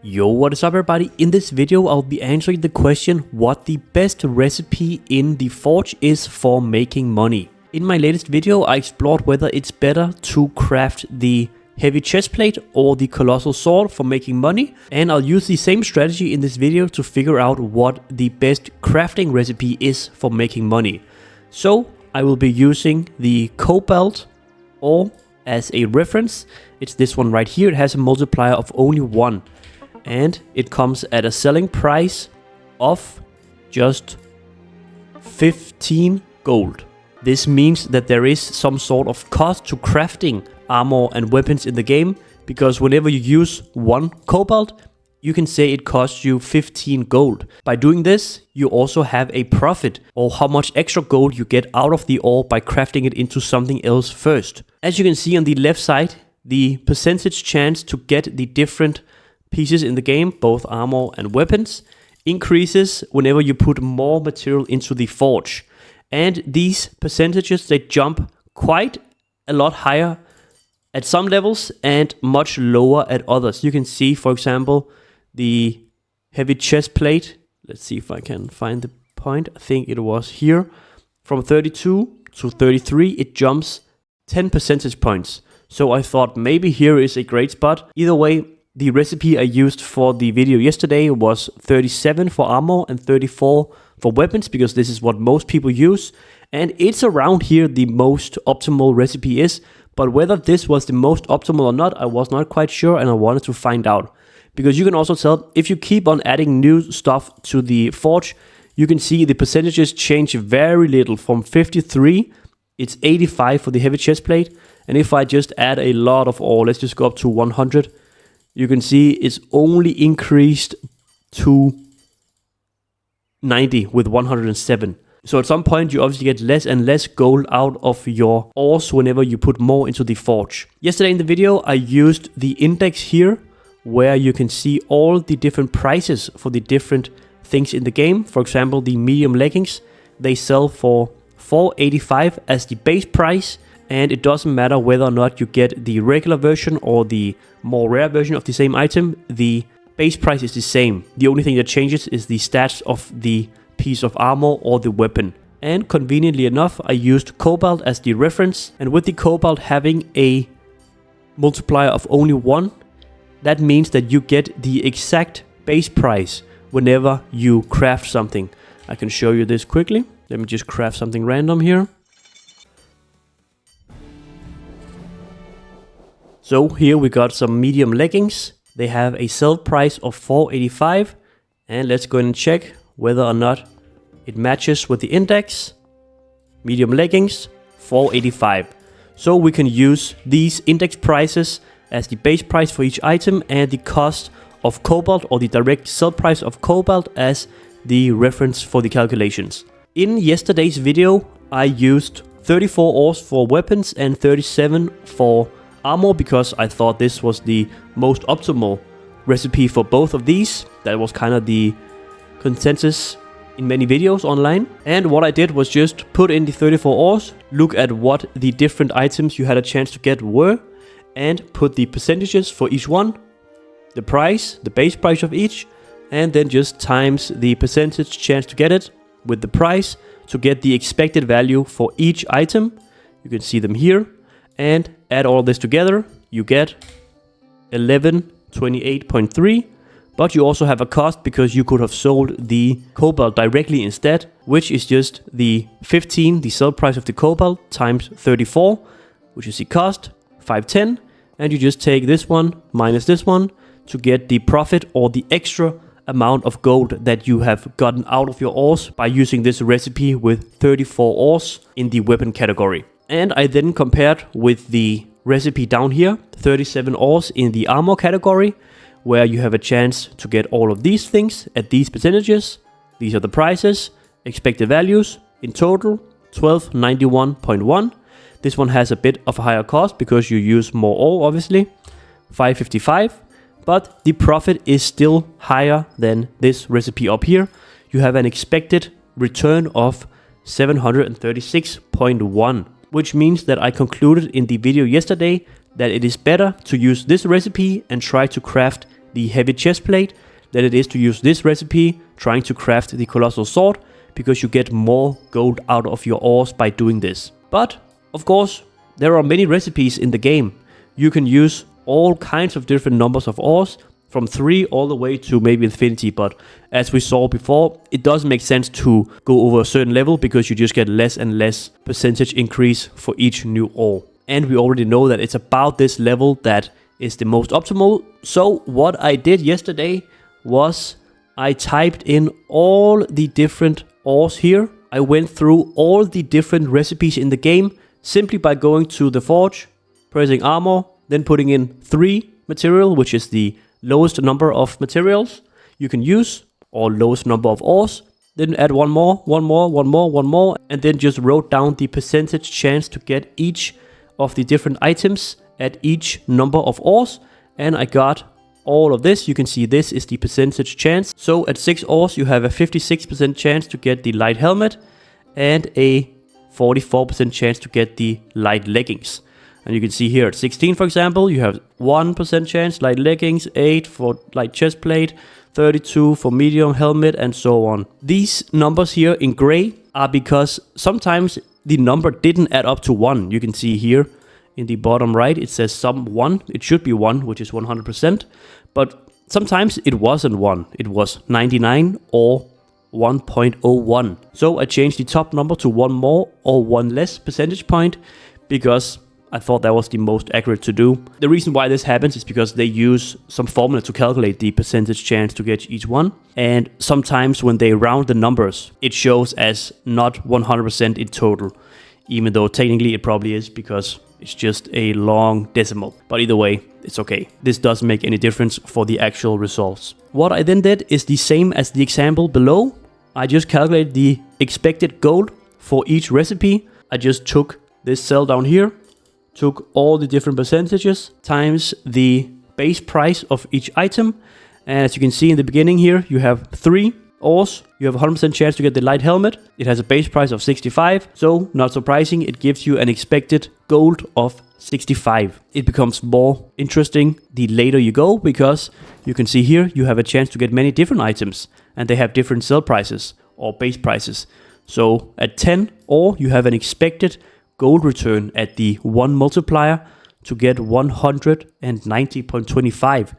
Yo, what is up everybody? In this video I'll be answering the question what the best recipe in the Forge is for making money. In my latest video I explored whether it's better to craft the heavy chestplate or the colossal sword for making money, and I'll use the same strategy in this video to figure out what the best crafting recipe is for making money. So I will be using the cobalt ore as a reference. It's this one right here. It has a multiplier of only 1. And it comes at a selling price of just 15 gold. This means that there is some sort of cost to crafting armor and weapons in the game, because whenever you use 1 cobalt, you can say it costs you 15 gold. By doing this, you also have a profit, or how much extra gold you get out of the ore by crafting it into something else first. As you can see on the left side, the percentage chance to get the different pieces in the game, both armor and weapons, increases whenever you put more material into the forge. And these percentages, they jump quite a lot higher at some levels and much lower at others. You can see, for example, the heavy chest plate. Let's see if I can find the point. I think it was here. From 32 to 33, it jumps 10 percentage points. So I thought maybe here is a great spot. Either way, the recipe I used for the video yesterday was 37 for armor and 34 for weapons, because this is what most people use. And it's around here the most optimal recipe is. But whether this was the most optimal or not, I was not quite sure, and I wanted to find out. Because you can also tell, if you keep on adding new stuff to the forge, you can see the percentages change very little. From 53, it's 85 for the heavy chest plate. And if I just add a lot of ore, let's just go up to 100. You can see it's only increased to 90 with 107. So at some point you obviously get less and less gold out of your ores whenever you put more into the forge. Yesterday in the video I used the index here, where you can see all the different prices for the different things in the game. For example, the medium leggings, they sell for 485 as the base price. And it doesn't matter whether or not you get the regular version or the more rare version of the same item, the base price is the same. The only thing that changes is the stats of the piece of armor or the weapon. And conveniently enough, I used cobalt as the reference. And with the cobalt having a multiplier of only 1, that means that you get the exact base price whenever you craft something. I can show you this quickly. Let me just craft something random here. So here we got some medium leggings. They have a sell price of 485. And let's go and check whether or not it matches with the index. Medium leggings, 485. So we can use these index prices as the base price for each item, and the cost of cobalt, or the direct sell price of cobalt, as the reference for the calculations. In yesterday's video, I used 34 ores for weapons and 37 for armor, because I thought this was the most optimal recipe for both of these. That was kind of the consensus in many videos online. And what I did was just put in the 34 ores, look at what the different items you had a chance to get were, and put the percentages for each one, the price, the base price of each, and then just times the percentage chance to get it with the price to get the expected value for each item. You can see them here. And add all this together, you get 1128.3. But you also have a cost, because you could have sold the cobalt directly instead, which is just the 15, the sell price of the cobalt, times 34, which is the cost, 510. And you just take this one minus this one to get the profit, or the extra amount of gold that you have gotten out of your ores by using this recipe with 34 ores in the weapon category. And I then compared with the recipe down here, 37 ores in the armor category, where you have a chance to get all of these things at these percentages. These are the prices, expected values, in total 1291.1. This one has a bit of a higher cost because you use more ore, obviously, 555. But the profit is still higher than this recipe up here. You have an expected return of 736.1. Which means that I concluded in the video yesterday that it is better to use this recipe and try to craft the heavy chest plate than it is to use this recipe trying to craft the colossal sword, because you get more gold out of your ores by doing this. But of course, there are many recipes in the game. You can use all kinds of different numbers of ores, from 3 all the way to maybe infinity, but as we saw before, it doesn't make sense to go over a certain level because you just get less and less percentage increase for each new ore. And we already know that it's about this level that is the most optimal. So what I did yesterday was I typed in all the different ores here. I went through all the different recipes in the game simply by going to the forge, pressing armor, then putting in 3 material, which is the lowest number of materials you can use, or lowest number of ores, then add one more, and then just wrote down the percentage chance to get each of the different items at each number of ores, and I got all of this. You can see this is the percentage chance. So at 6 ores you have a 56% chance to get the light helmet and a 44% chance to get the light leggings. And you can see here at 16, for example, you have 1% chance, light leggings, 8 for light chest plate, 32 for medium helmet, and so on. These numbers here in gray are because sometimes the number didn't add up to 1. You can see here in the bottom right, it says sum 1. It should be 1, which is 100%. But sometimes it wasn't 1. It was 99 or 1.01. So I changed the top number to 1 more or 1 less percentage point because I thought that was the most accurate to do. The reason why this happens is because they use some formula to calculate the percentage chance to get each one. And sometimes when they round the numbers, it shows as not 100% in total, even though technically it probably is because it's just a long decimal. But either way, it's okay. This doesn't make any difference for the actual results. What I then did is the same as the example below. I just calculated the expected gold for each recipe. I just took this cell down here, took all the different percentages times the base price of each item. And as you can see in the beginning here, you have 3 ores. You have a 100% chance to get the light helmet. It has a base price of 65. So not surprising, it gives you an expected gold of 65. It becomes more interesting the later you go, because you can see here you have a chance to get many different items and they have different sell prices or base prices. So at 10 ore, you have an expected gold return at the 1 multiplier to get 190.25.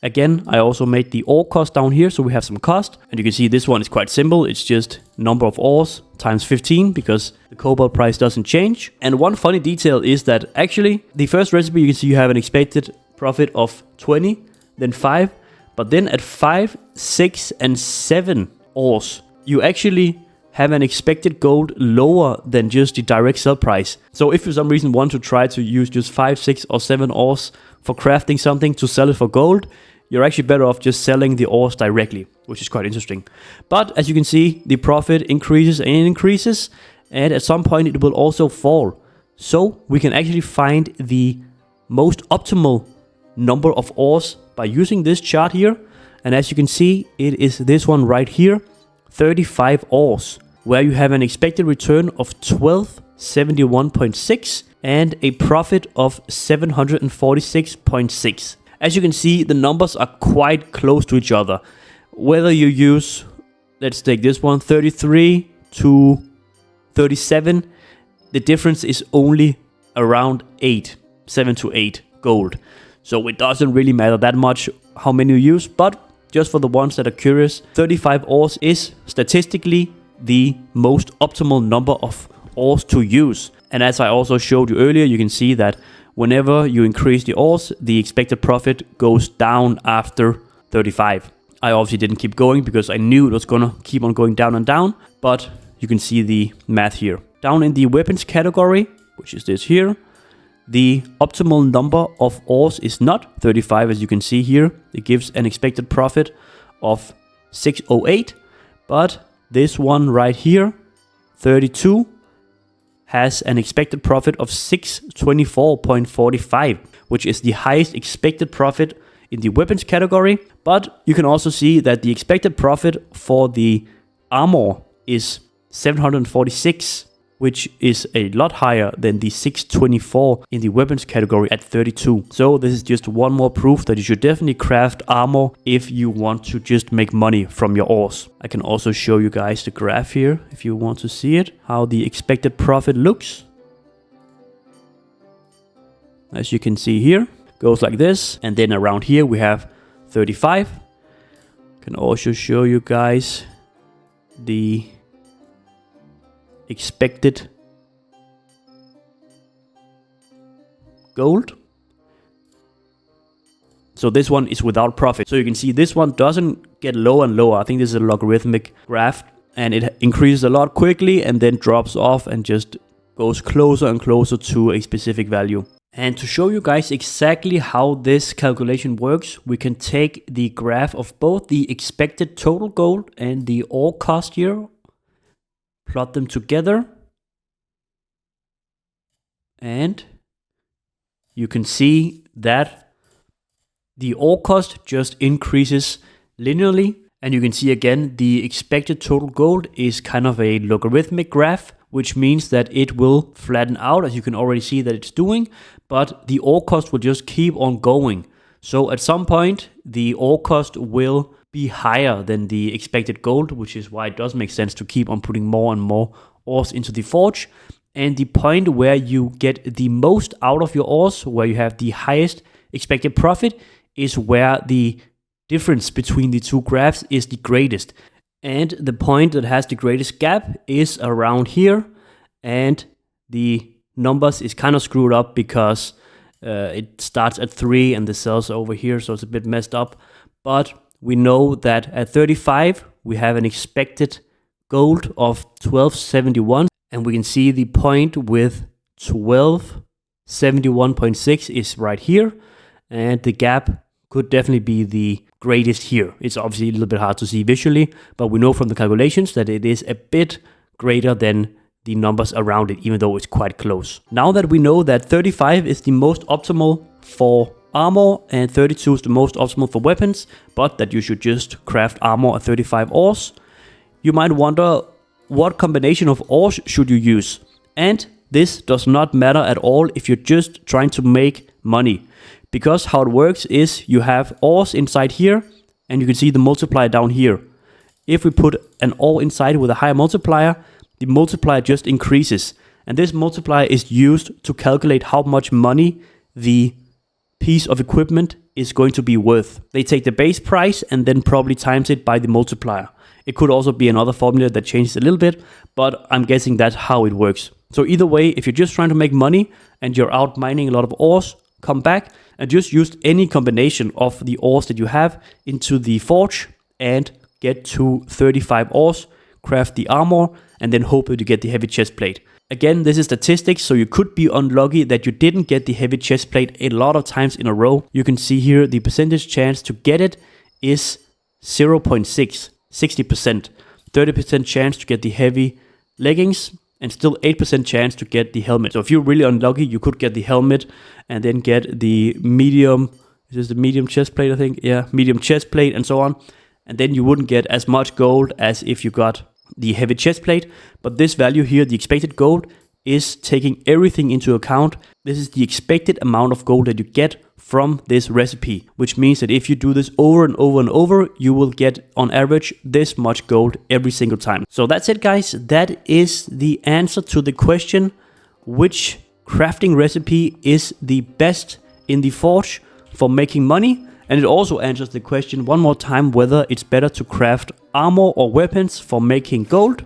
Again, I also made the ore cost down here, so we have some cost. And you can see this one is quite simple. It's just number of ores times 15, because the cobalt price doesn't change. And one funny detail is that actually the first recipe, you can see you have an expected profit of 20, then 5. But then at 5, 6, and 7 ores, you actually have an expected gold lower than just the direct sell price. So if you for some reason want to try to use just 5, 6, or 7 ores for crafting something to sell it for gold, you're actually better off just selling the ores directly, which is quite interesting. But as you can see, the profit increases and increases, and at some point it will also fall. So we can actually find the most optimal number of ores by using this chart here. And as you can see, it is this one right here, 35 ores, where you have an expected return of 1271.6 and a profit of 746.6. As you can see, the numbers are quite close to each other. Whether you use, let's take this one, 33 to 37, the difference is only around 7 to 8 gold. So it doesn't really matter that much how many you use, but just for the ones that are curious, 35 ores is statistically the most optimal number of ores to use. And as I also showed you earlier, you can see that whenever you increase the ores, the expected profit goes down after 35. I obviously didn't keep going because I knew it was gonna keep on going down and down, but you can see the math here. Down in the weapons category, which is this here, the optimal number of ores is not 35, as you can see here. It gives an expected profit of 608, but this one right here, 32, has an expected profit of 624.45, which is the highest expected profit in the weapons category. But you can also see that the expected profit for the armor is 746 which is a lot higher than the 624 in the weapons category at 32. So this is just one more proof that you should definitely craft armor if you want to just make money from your ores. I can also show you guys the graph here if you want to see it, how the expected profit looks. As you can see here, goes like this, and then around here we have 35. Can also show you guys the expected gold. So this one is without profit. So you can see this one doesn't get lower and lower. I think this is a logarithmic graph, and it increases a lot quickly and then drops off and just goes closer and closer to a specific value. And to show you guys exactly how this calculation works, we can take the graph of both the expected total gold and the ore cost here, plot them together, and you can see that the ore cost just increases linearly. And you can see again, the expected total gold is kind of a logarithmic graph, which means that it will flatten out, as you can already see that it's doing, but the ore cost will just keep on going. So at some point, the ore cost will be higher than the expected gold, which is why it does make sense to keep on putting more and more ores into the forge. And the point where you get the most out of your ores, where you have the highest expected profit, is where the difference between the two graphs is the greatest. And the point that has the greatest gap is around here, and the numbers is kind of screwed up because it starts at 3 and the cells are over here, so it's a bit messed up. But we know that at 35 we have an expected gold of 1271, and we can see the point with 1271.6 is right here, and the gap could definitely be the greatest here. It's obviously a little bit hard to see visually, but we know from the calculations that it is a bit greater than the numbers around it, even though it's quite close. Now that we know that 35 is the most optimal for armor and 32 is the most optimal for weapons, but that you should just craft armor at 35 ores, you might wonder, what combination of ores should you use? And this does not matter at all if you're just trying to make money. Because how it works is you have ores inside here, and you can see the multiplier down here. If we put an ore inside with a higher multiplier, the multiplier just increases. And this multiplier is used to calculate how much money the piece of equipment is going to be worth. They take the base price and then probably times it by the multiplier. It could also be another formula that changes a little bit, but I'm guessing that's how it works. So either way, if you're just trying to make money and you're out mining a lot of ores, come back and just use any combination of the ores that you have into the forge and get to 35 ores, craft the armor, and then hope that you get the heavy chest plate. Again, this is statistics, so you could be unlucky that you didn't get the heavy chest plate a lot of times in a row. You can see here the percentage chance to get it is 0.6, 60%. 30% chance to get the heavy leggings, and still 8% chance to get the helmet. So if you're really unlucky, you could get the helmet and then get the medium, this is the medium chest plate, I think. Yeah, medium chest plate and so on. And then you wouldn't get as much gold as if you got the heavy chest plate. But this value here, the expected gold, is taking everything into account. This is the expected amount of gold that you get from this recipe, which means that if you do this over and over and over, you will get on average this much gold every single time. So that's it, guys. That is the answer to the question, which crafting recipe is the best in the forge for making money. And it also answers the question one more time, whether it's better to craft armor or weapons for making gold.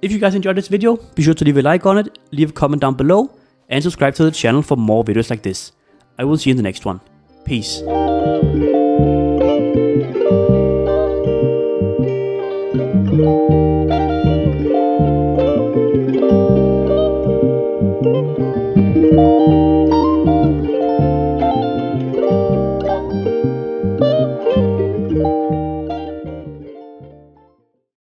If you guys enjoyed this video, be sure to leave a like on it, leave a comment down below, and subscribe to the channel for more videos like this. I will see you in the next one. Peace.